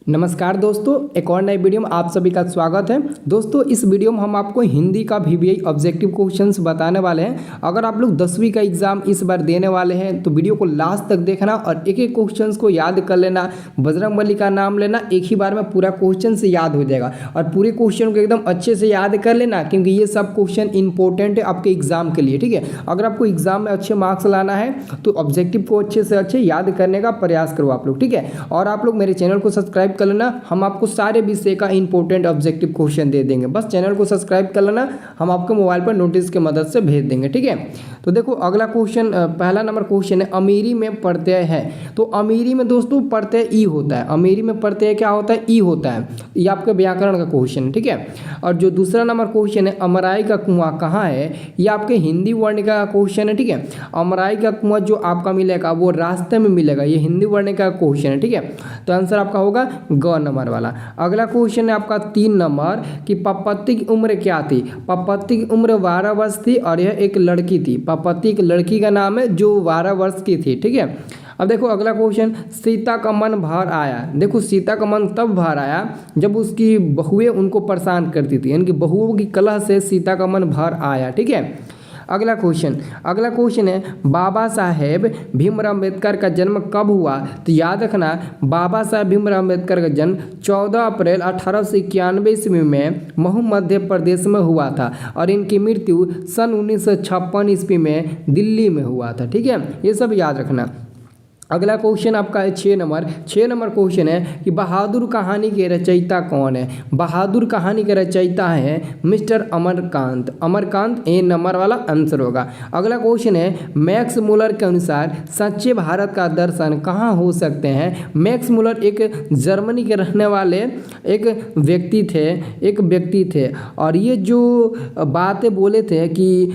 नमस्कार दोस्तों, एक और नई वीडियो में आप सभी का स्वागत है। दोस्तों, इस वीडियो में हम आपको हिंदी का VBI ऑब्जेक्टिव क्वेश्चंस बताने वाले हैं। अगर आप लोग 10वीं का एग्जाम इस बार देने वाले हैं तो वीडियो को लास्ट तक देखना और एक एक क्वेश्चंस को याद कर लेना। बजरंगबली का नाम लेना, एक ही बार में पूरा क्वेश्चन से याद हो जाएगा और पूरे क्वेश्चन को एकदम अच्छे से याद कर लेना, क्योंकि ये सब क्वेश्चन इंपॉर्टेंट है आपके एग्जाम के लिए। ठीक है, अगर आपको एग्जाम में अच्छे मार्क्स लाना है तो ऑब्जेक्टिव को अच्छे से अच्छे याद करने का प्रयास करो आप लोग। ठीक है, और आप लोग मेरे चैनल को सब्सक्राइब कर लेना। हम आपको सारे विषय का इंपॉर्टेंट ऑब्जेक्टिव क्वेश्चन दे देंगे, बस चैनल को सब्सक्राइब कर लेना। हम आपको मोबाइल पर नोटिस की मदद से भेज देंगे। ठीक है, तो देखो अगला क्वेश्चन, पहला नंबर क्वेश्चन है अमीरी में प्रत्यय है। तो अमीरी में दोस्तों प्रत्यय ई होता है। अमीरी में प्रत्यय क्या होता है? ई होता है। ये आपके व्याकरण का क्वेश्चन है। ठीक है, और जो दूसरा नंबर क्वेश्चन है अमराई का कुआं कहाँ है, ये आपके हिंदी वर्ण का क्वेश्चन है। ठीक है, अमराई का कुआं जो आपका मिलेगा वो रास्ते में मिलेगा, ये हिंदी वर्ण का क्वेश्चन है। ठीक है, तो आंसर आपका होगा ग नंबर वाला। अगला क्वेश्चन है आपका 3 नंबर कि पपत्ती की उम्र क्या थी। पपत्ती की उम्र 12 वर्ष थी और यह एक लड़की थी। पपत्ती एक लड़की का नाम है जो 12 वर्ष की थी। ठीक है, अब देखो अगला क्वेश्चन, सीता का मन भर आया। देखो सीता का मन तब भर आया जब उसकी बहुएं उनको परेशान करती थी, यानी कि बहुओं की कलह से सीता का मन भर आया। ठीक है, अगला क्वेश्चन है बाबा साहेब भीमराव अम्बेडकर का जन्म कब हुआ। तो याद रखना, बाबा साहेब भीमराव अम्बेडकर का जन्म 14 अप्रैल 1891 ईस्वी में महू मध्य प्रदेश में हुआ था और इनकी मृत्यु सन 1956 ईस्वी में दिल्ली में हुआ था। ठीक है, ये सब याद रखना। अगला क्वेश्चन आपका है 6 नंबर क्वेश्चन है कि बहादुर कहानी के रचयिता कौन है। बहादुर कहानी के रचयिता है मिस्टर अमरकांत ए नंबर वाला आंसर होगा। अगला क्वेश्चन है मैक्स मुलर के अनुसार सच्चे भारत का दर्शन कहाँ हो सकते हैं। मैक्स मुलर एक जर्मनी के रहने वाले एक व्यक्ति थे और ये जो बातें बोले थे कि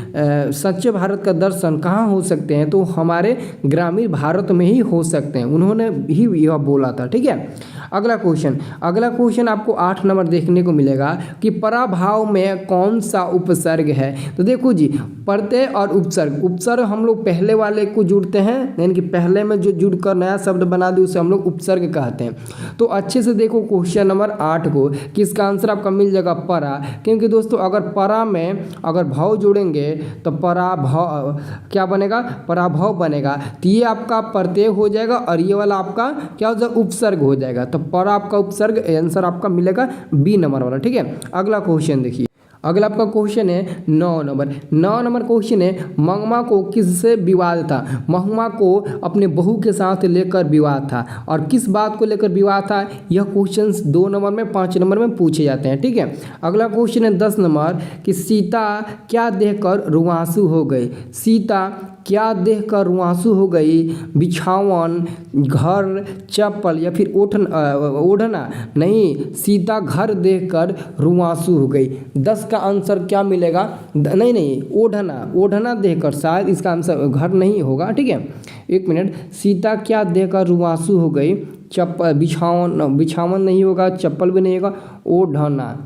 सच्चे भारत का दर्शन कहाँ हो सकते हैं, तो हमारे ग्रामीण भारत में ही हो सकते हैं, उन्होंने ही यह बोला था। ठीक है, अगला क्वेश्चन आपको 8 नंबर देखने को मिलेगा कि पराभाव में कौन सा उपसर्ग है। तो देखो जी, प्रत्यय और उपसर्ग हम लोग पहले वाले को जुड़ते हैं, यानी कि पहले में जो जुड़कर नया शब्द बना दे उसे हम लोग उपसर्ग कहते हैं। तो अच्छे से देखो क्वेश्चन नंबर 8 को कि इसका आंसर आपका मिल जाएगा परा, क्योंकि दोस्तों अगर परा में अगर भाव जोड़ेंगे तो पराभाव क्या बनेगा, पराभव बनेगा। तो ये आपका प्रत्यय हो जाएगा और ये वाला आपका क्या हो जाएगा, उपसर्ग हो जाएगा। तो पर आपका उपसर्ग, आंसर आपका मिलेगा बी नंबर वाला। ठीक है, अगला क्वेश्चन देखिए। अगला आपका क्वेश्चन है 9 नंबर क्वेश्चन है मंगमा को किससे विवाद था। मंगमा को अपने बहू के साथ लेकर विवाद था, और किस बात को लेकर विवाद था, यह क्वेश्चंस 2 नंबर में 5 नंबर में पूछे जाते हैं। ठीक है, अगला क्वेश्चन है 10 नंबर कि सीता क्या देखकर रुआंसू हो गई। सीता क्या देखकर रुआंसू हो गई। बिछावन, घर, चप्पल या फिर ओढ़ना नहीं, सीता घर देखकर रुआंसू हो गई। 10 का आंसर क्या मिलेगा, नहीं ओढ़ना देखकर, शायद इसका आंसर घर नहीं होगा। ठीक है, एक मिनट, सीता क्या देखकर रुआंसू हो गई। चप्पल, बिछावन नहीं होगा, चप्पल भी नहीं होगा,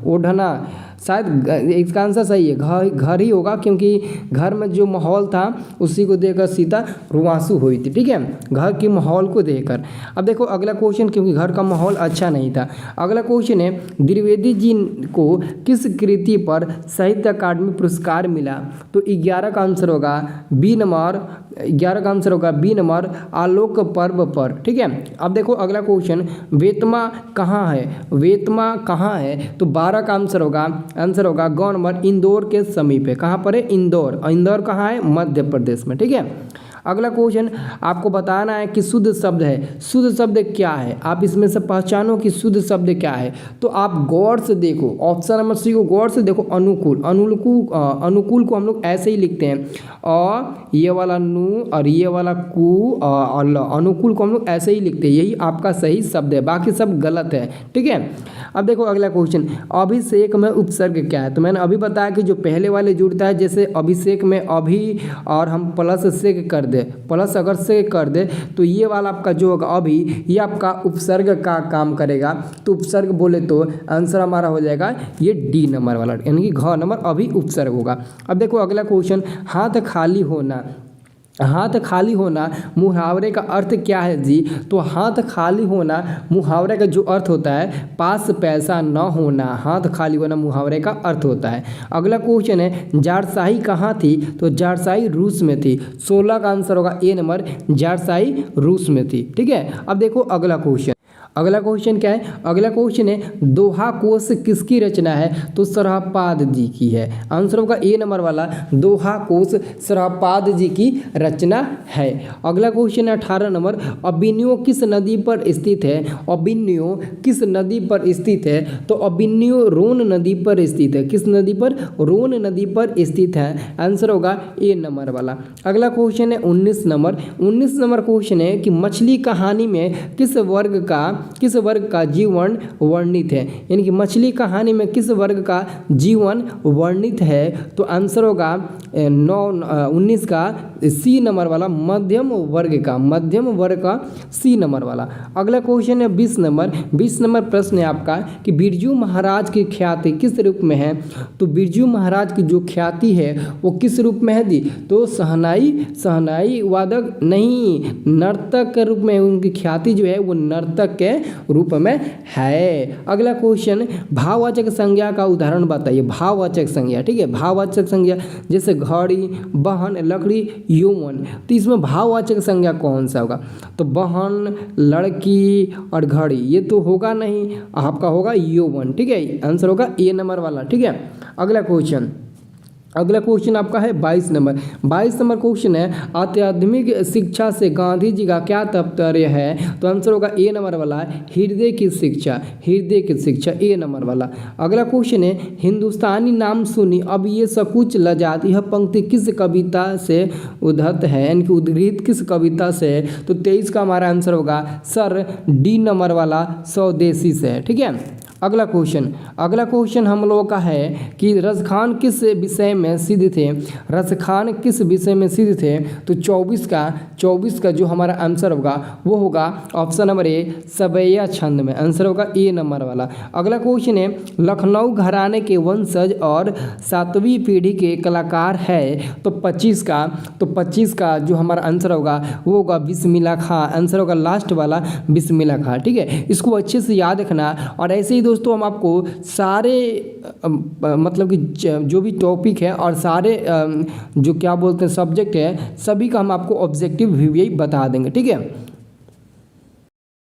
ओढ़ना शायद इसका आंसर सही है, घर ही होगा, क्योंकि घर में जो माहौल था उसी को देखकर सीता रुआंसू हुई थी। ठीक है, घर के माहौल को देखकर। अब देखो अगला क्वेश्चन, क्योंकि घर का माहौल अच्छा नहीं था। अगला क्वेश्चन है द्विवेदी जी को किस कृति पर साहित्य अकादमी पुरस्कार मिला। तो 11 का आंसर होगा बी नंबर, आलोक पर्व पर। ठीक है, अब देखो अगला क्वेश्चन, वेतमा कहाँ है। तो 12 का आंसर होगा ग नंबर, इंदौर के समीप है। कहाँ पर है, इंदौर कहाँ है, मध्य प्रदेश में। ठीक है, अगला क्वेश्चन आपको बताना है कि शुद्ध शब्द क्या है। आप इसमें से पहचानो कि शुद्ध शब्द क्या है। तो आप गौर से देखो, ऑप्शन नंबर सी को गौर से देखो। अनुकूल को हम लोग ऐसे ही लिखते हैं, और ये वाला नु और ये वाला कु और अनुकूल को हम लोग ऐसे ही लिखते हैं, यही आपका सही शब्द है, बाकी सब गलत है। ठीक है, अब देखो अगला क्वेश्चन, अभिषेक में उपसर्ग क्या है। तो मैंने अभी बताया कि जो पहले वाले जुड़ता है, जैसे अभिषेक में अभी और हम प्लस से कर दे, प्लस अगर से कर दे तो ये वाला आपका जो होगा अभी, ये आपका उपसर्ग का काम करेगा। तो उपसर्ग बोले तो आंसर हमारा हो जाएगा ये डी नंबर वाला, यानी कि घ नंबर अभी उपसर्ग होगा। अब देखो अगला क्वेश्चन, हाथ खाली होना। हाथ खाली होना मुहावरे का अर्थ क्या है जी? तो हाथ खाली होना मुहावरे का जो अर्थ होता है पास पैसा न होना, हाथ खाली होना मुहावरे का अर्थ होता है। अगला क्वेश्चन है जारशाही कहाँ थी? तो जारशाही रूस में थी। 16 का आंसर होगा ए नंबर, जारशाही रूस में थी। ठीक है, अब देखो अगला क्वेश्चन। अगला क्वेश्चन क्या है? अगला क्वेश्चन है दोहा कोश किसकी रचना है? तो सरहपाद जी की है। आंसर होगा ए नंबर वाला, दोहा कोश सरहपाद जी की रचना है। अगला क्वेश्चन है 18 नंबर, अबिन्यो किस नदी पर स्थित है? अबिन्यो किस नदी पर स्थित है? तो अबिन्यो रोन नदी पर स्थित है। किस नदी पर? रोन नदी पर स्थित है। आंसर होगा ए नंबर वाला। अगला क्वेश्चन है 19 नंबर। 19 नंबर क्वेश्चन है कि मछली कहानी में किस वर्ग का जीवन वर्णित है? यानी कि मछली कहानी में किस वर्ग का जीवन वर्णित है? तो आंसर होगा 19 का सी नंबर वाला, मध्यम वर्ग का सी नंबर वाला। अगला क्वेश्चन है 20 नंबर। 20 नंबर प्रश्न है आपका कि बिरजू महाराज की ख्याति किस रूप में है? तो बिरजू महाराज की जो ख्याति है वो किस रूप में है दी? तो सहनाई वादक नहीं, नर्तक के रूप में उनकी ख्याति जो है वो नर्तक के रूप में है। अगला क्वेश्चन, भाववाचक संज्ञा का उदाहरण बताइए। भाववाचक संज्ञा, ठीक है, भाववाचक संज्ञा जैसे घड़ी, बहन, लकड़ी, यौवन। तो इसमें भाववाचक संज्ञा कौन सा होगा? तो बहन, लड़की और घड़ी ये तो होगा नहीं, आपका होगा यौवन। ठीक है, आंसर होगा ए नंबर वाला। ठीक है, अगला क्वेश्चन आपका है 22 नंबर। 22 नंबर क्वेश्चन है आध्यात्मिक शिक्षा से गांधी जी का क्या तात्पर्य है? तो आंसर होगा ए नंबर वाला, हृदय की शिक्षा ए नंबर वाला। अगला क्वेश्चन है हिंदुस्तानी नाम सुनी अब ये सकुच लजात, यह पंक्ति किस कविता से उद्धत है? यानी कि उद्धृत किस कविता से है? तो 23 का हमारा आंसर होगा सर डी नंबर वाला, स्वदेशी से है। ठीक है, अगला क्वेश्चन हम लोगों का है कि रसखान किस विषय में सिद्ध थे? रसखान किस विषय में सिद्ध थे? तो 24 का जो हमारा आंसर होगा वो होगा ऑप्शन नंबर ए, सवैया छंद में। आंसर होगा ए नंबर वाला। अगला क्वेश्चन है लखनऊ घराने के वंशज और 7वीं पीढ़ी के कलाकार है। तो 25 का जो हमारा आंसर होगा वो होगा बिस्मिल्लाह खां। आंसर होगा लास्ट वाला, बिस्मिल्लाह खां। ठीक है, इसको अच्छे से याद रखना। और ऐसे ही दोस्तों हम आपको सारे मतलब कि जो भी टॉपिक है और सारे जो क्या बोलते हैं सब्जेक्ट है सभी का हम आपको ऑब्जेक्टिव वीवीआई बता देंगे। ठीक है,